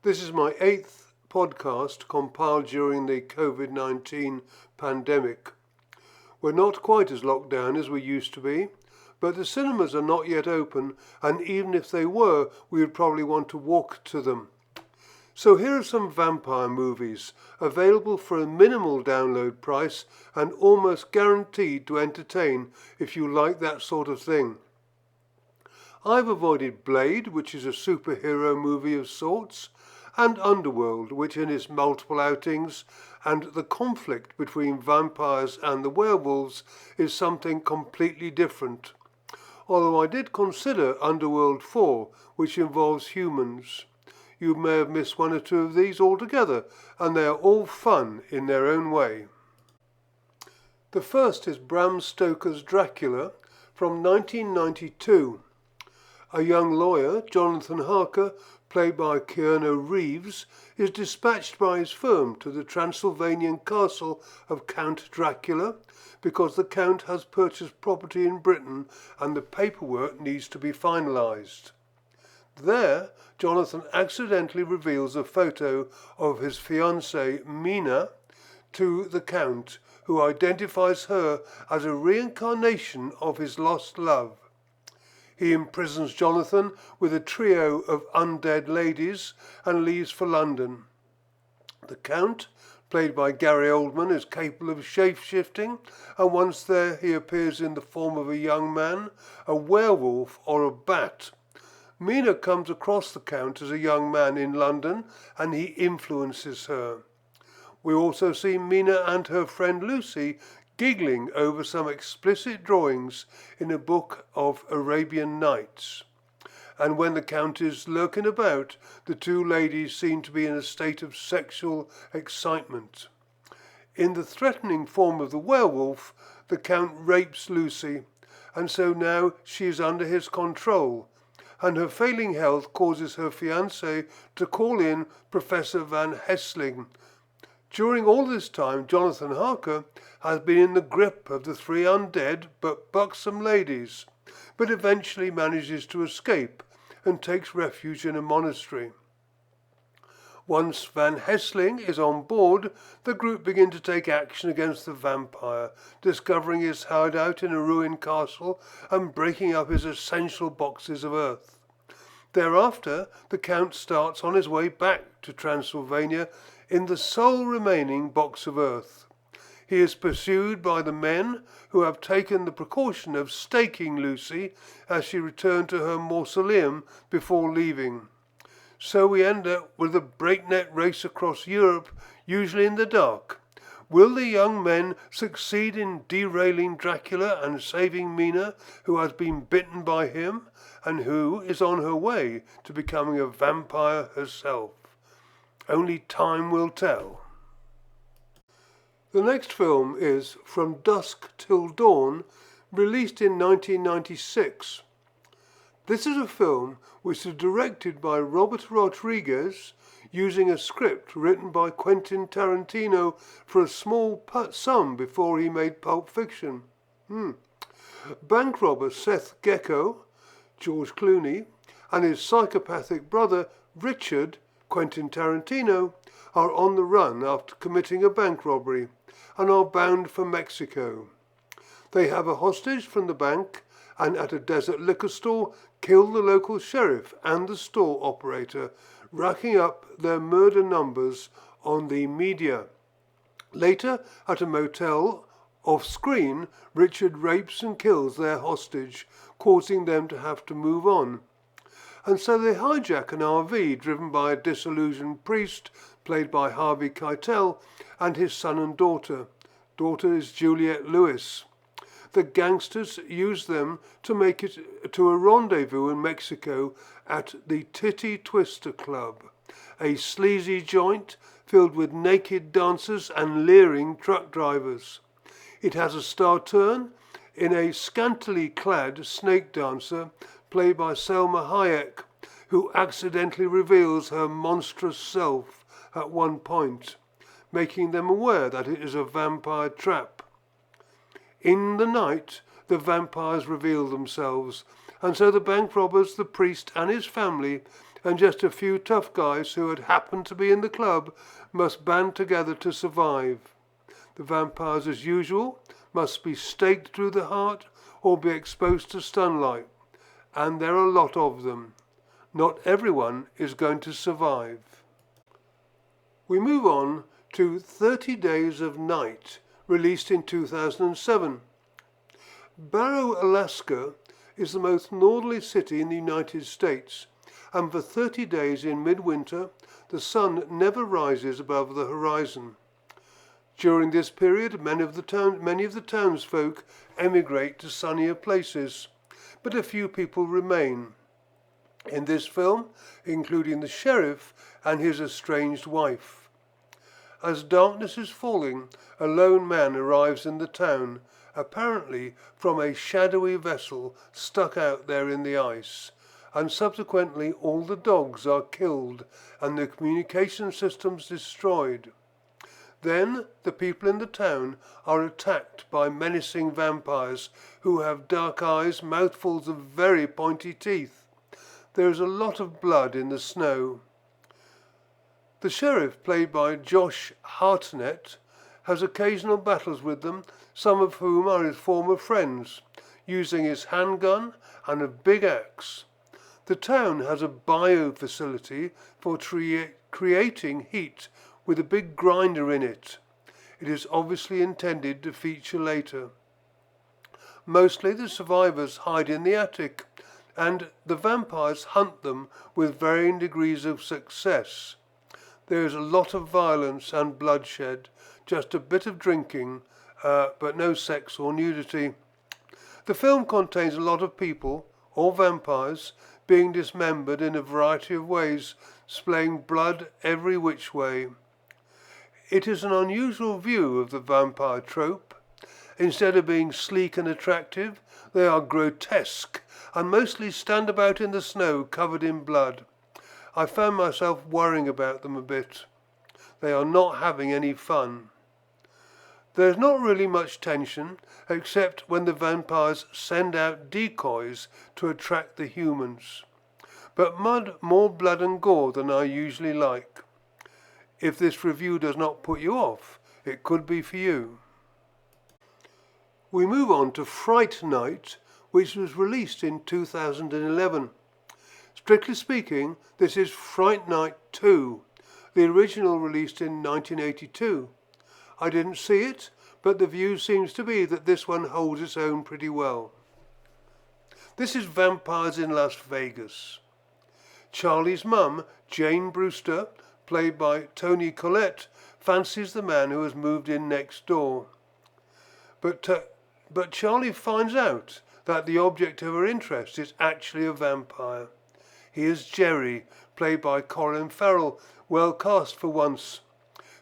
This is my 8th podcast compiled during the COVID-19 pandemic. We're not quite as locked down as we used to be, but the cinemas are not yet open, and even if they were, we would probably want to walk to them. So here are some vampire movies, available for a minimal download price and almost guaranteed to entertain if you like that sort of thing. I've avoided Blade, which is a superhero movie of sorts, and Underworld, which in its multiple outings and the conflict between vampires and the werewolves is something completely different. Although I did consider Underworld 4, which involves humans. You may have missed one or two of these altogether, and they are all fun in their own way. The first is Bram Stoker's Dracula from 1992. A young lawyer, Jonathan Harker, played by Keanu Reeves, is dispatched by his firm to the Transylvanian castle of Count Dracula because the Count has purchased property in Britain and the paperwork needs to be finalised. There, Jonathan accidentally reveals a photo of his fiancée, Mina, to the Count, who identifies her as a reincarnation of his lost love. He imprisons Jonathan with a trio of undead ladies and leaves for London. The Count, played by Gary Oldman, is capable of shape-shifting, and once there he appears in the form of a young man, a werewolf or a bat. Mina comes across the Count as a young man in London and he influences her. We also see Mina and her friend Lucy giggling over some explicit drawings in a book of Arabian Nights. And when the Count is lurking about, the two ladies seem to be in a state of sexual excitement. In the threatening form of the werewolf, the Count rapes Lucy, and so now she is under his control, and her failing health causes her fiancé to call in Professor Van Helsing. During all this time, Jonathan Harker has been in the grip of the three undead but buxom ladies, but eventually manages to escape and takes refuge in a monastery. Once Van Helsing is on board, the group begin to take action against the vampire, discovering his hideout in a ruined castle and breaking up his essential boxes of earth. Thereafter, the Count starts on his way back to Transylvania in the sole remaining box of earth. He is pursued by the men who have taken the precaution of staking Lucy as she returned to her mausoleum before leaving. So we end up with a breakneck race across Europe, usually in the dark. Will the young men succeed in derailing Dracula and saving Mina, who has been bitten by him and who is on her way to becoming a vampire herself? Only time will tell. The next film is From Dusk Till Dawn, released in 1996. This is a film which is directed by Robert Rodriguez using a script written by Quentin Tarantino for a small sum before he made Pulp Fiction. Bank robber Seth Gecko, George Clooney, and his psychopathic brother Richard, Quentin Tarantino, are on the run after committing a bank robbery and are bound for Mexico. They have a hostage from the bank and at a desert liquor store kill the local sheriff and the store operator, racking up their murder numbers on the media. Later, at a motel off-screen, Richard rapes and kills their hostage, causing them to have to move on. And so they hijack an RV driven by a disillusioned priest, played by Harvey Keitel, and his son and daughter. Daughter is Juliette Lewis. The gangsters use them to make it to a rendezvous in Mexico at the Titty Twister Club, a sleazy joint filled with naked dancers and leering truck drivers. It has a star turn in a scantily clad snake dancer played by Selma Hayek, who accidentally reveals her monstrous self at one point, making them aware that it is a vampire trap. In the night, the vampires reveal themselves, and so the bank robbers, the priest and his family and just a few tough guys who had happened to be in the club must band together to survive. The vampires, as usual, must be staked through the heart or be exposed to sunlight, and there are a lot of them. Not everyone is going to survive. We move on to 30 Days of Night, released in 2007. Barrow, Alaska is the most northerly city in the United States, and for 30 days in midwinter the sun never rises above the horizon. During this period many of the townsfolk emigrate to sunnier places, but a few people remain. In this film, including the sheriff and his estranged wife. As darkness is falling, a lone man arrives in the town, apparently from a shadowy vessel stuck out there in the ice, and subsequently all the dogs are killed and the communication systems destroyed. Then the people in the town are attacked by menacing vampires who have dark eyes, mouthfuls of very pointy teeth. There is a lot of blood in the snow. The sheriff, played by Josh Hartnett, has occasional battles with them, some of whom are his former friends, using his handgun and a big axe. The town has a bio facility for creating heat with a big grinder in it. It is obviously intended to feature later. Mostly the survivors hide in the attic, and the vampires hunt them with varying degrees of success. There is a lot of violence and bloodshed, just a bit of drinking, but no sex or nudity. The film contains a lot of people, or vampires, being dismembered in a variety of ways, splaying blood every which way. It is an unusual view of the vampire trope. Instead of being sleek and attractive, they are grotesque and mostly stand about in the snow covered in blood. I found myself worrying about them a bit. They are not having any fun. There is not really much tension, except when the vampires send out decoys to attract the humans. But more blood and gore than I usually like. If this review does not put you off, it could be for you. We move on to Fright Night, which was released in 2011. Strictly speaking, this is Fright Night 2, the original released in 1982. I didn't see it, but the view seems to be that this one holds its own pretty well. This is Vampires in Las Vegas. Charlie's mum, Jane Brewster, played by Toni Collette, fancies the man who has moved in next door. But Charlie finds out that the object of her interest is actually a vampire. He is Jerry, played by Colin Farrell, well cast for once,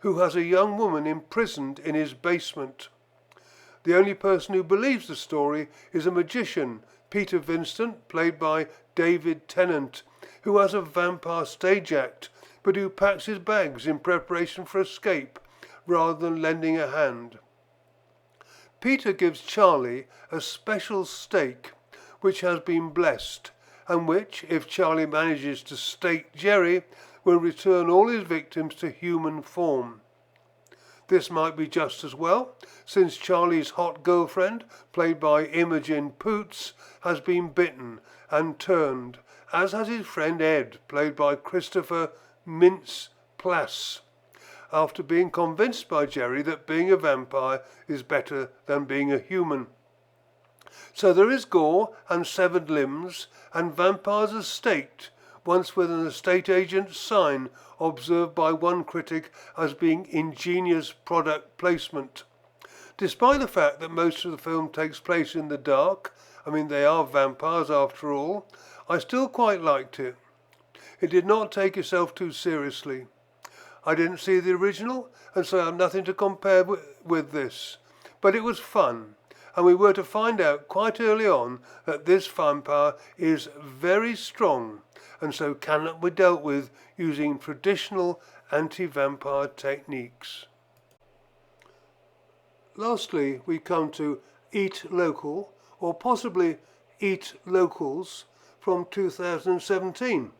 who has a young woman imprisoned in his basement. The only person who believes the story is a magician, Peter Vincent, played by David Tennant, who has a vampire stage act, but who packs his bags in preparation for escape, rather than lending a hand. Peter gives Charlie a special stake, which has been blessed, and which, if Charlie manages to stake Jerry, will return all his victims to human form. This might be just as well, since Charlie's hot girlfriend, played by Imogen Poots, has been bitten and turned, as has his friend Ed, played by Christopher Mintz-Plasse, after being convinced by Jerry that being a vampire is better than being a human. So there is gore and severed limbs, and vampires are staked, once with an estate agent's sign observed by one critic as being ingenious product placement. Despite the fact that most of the film takes place in the dark, they are vampires after all, I still quite liked it. It did not take itself too seriously. I didn't see the original, and so I have nothing to compare with this, but it was fun. And we were to find out quite early on that this vampire is very strong, and so cannot be dealt with using traditional anti-vampire techniques. Lastly, we come to Eat Local, or possibly Eat Locals, from 2017.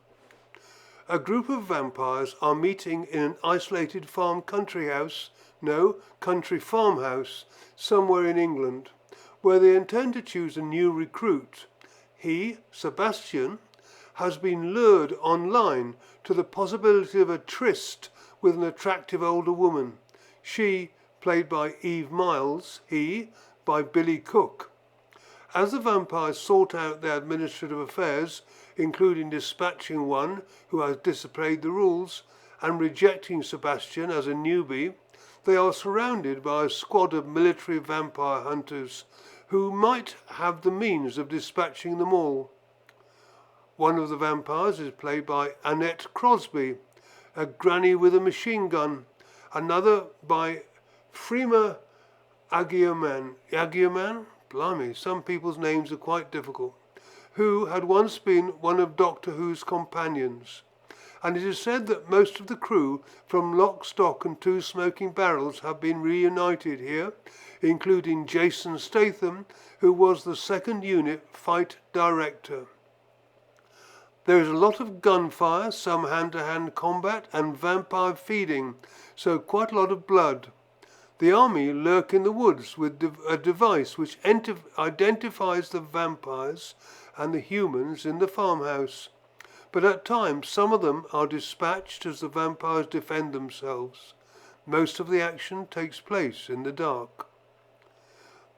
A group of vampires are meeting in an isolated country farmhouse, somewhere in England, where they intend to choose a new recruit. He, Sebastian, has been lured online to the possibility of a tryst with an attractive older woman. She, played by Eve Miles, he, by Billy Cook. As the vampires sort out their administrative affairs, including dispatching one who has disobeyed the rules and rejecting Sebastian as a newbie, they are surrounded by a squad of military vampire hunters who might have the means of dispatching them all. One of the vampires is played by Annette Crosby, a granny with a machine gun. Another by Freema Agyeman? Blimey, some people's names are quite difficult. Who had once been one of Doctor Who's companions. And it is said that most of the crew from Lock, Stock and Two Smoking Barrels have been reunited here, including Jason Statham, who was the second unit fight director. There is a lot of gunfire, some hand-to-hand combat and vampire feeding, so quite a lot of blood. The army lurk in the woods with a device which identifies the vampires and the humans in the farmhouse. But at times some of them are dispatched as the vampires defend themselves. Most of the action takes place in the dark.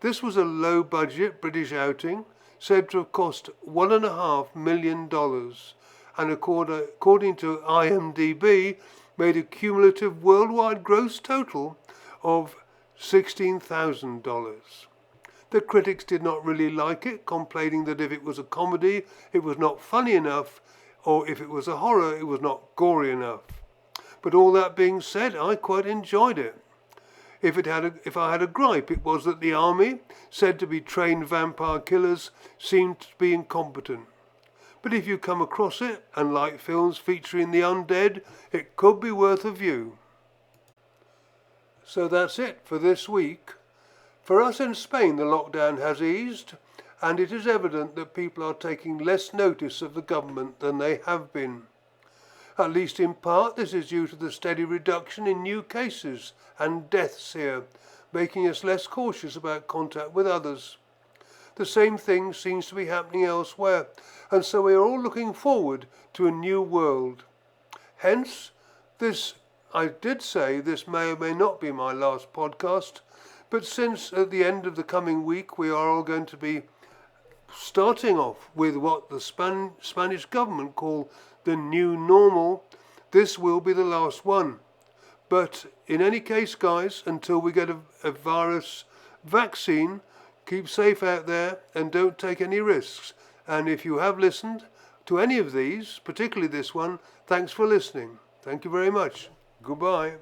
This was a low-budget British outing, said to have cost $1.5 million, and according to IMDb, made a cumulative worldwide gross total of $16,000. The critics did not really like it, complaining that if it was a comedy, it was not funny enough, or if it was a horror, it was not gory enough. But all that being said, I quite enjoyed it. If I had a gripe, it was that the army, said to be trained vampire killers, seemed to be incompetent. But if you come across it and like films featuring the undead, it could be worth a view. So that's it for this week. For us in Spain, the lockdown has eased, and it is evident that people are taking less notice of the government than they have been. At least in part, this is due to the steady reduction in new cases and deaths here, making us less cautious about contact with others. The same thing seems to be happening elsewhere, and so we are all looking forward to a new world. Hence, I did say this may or may not be my last podcast, but since at the end of the coming week we are all going to be starting off with what the Spanish government call the new normal, this will be the last one. But in any case, guys, until we get a virus vaccine, keep safe out there and don't take any risks. And if you have listened to any of these, particularly this one, thanks for listening. Thank you very much. Goodbye.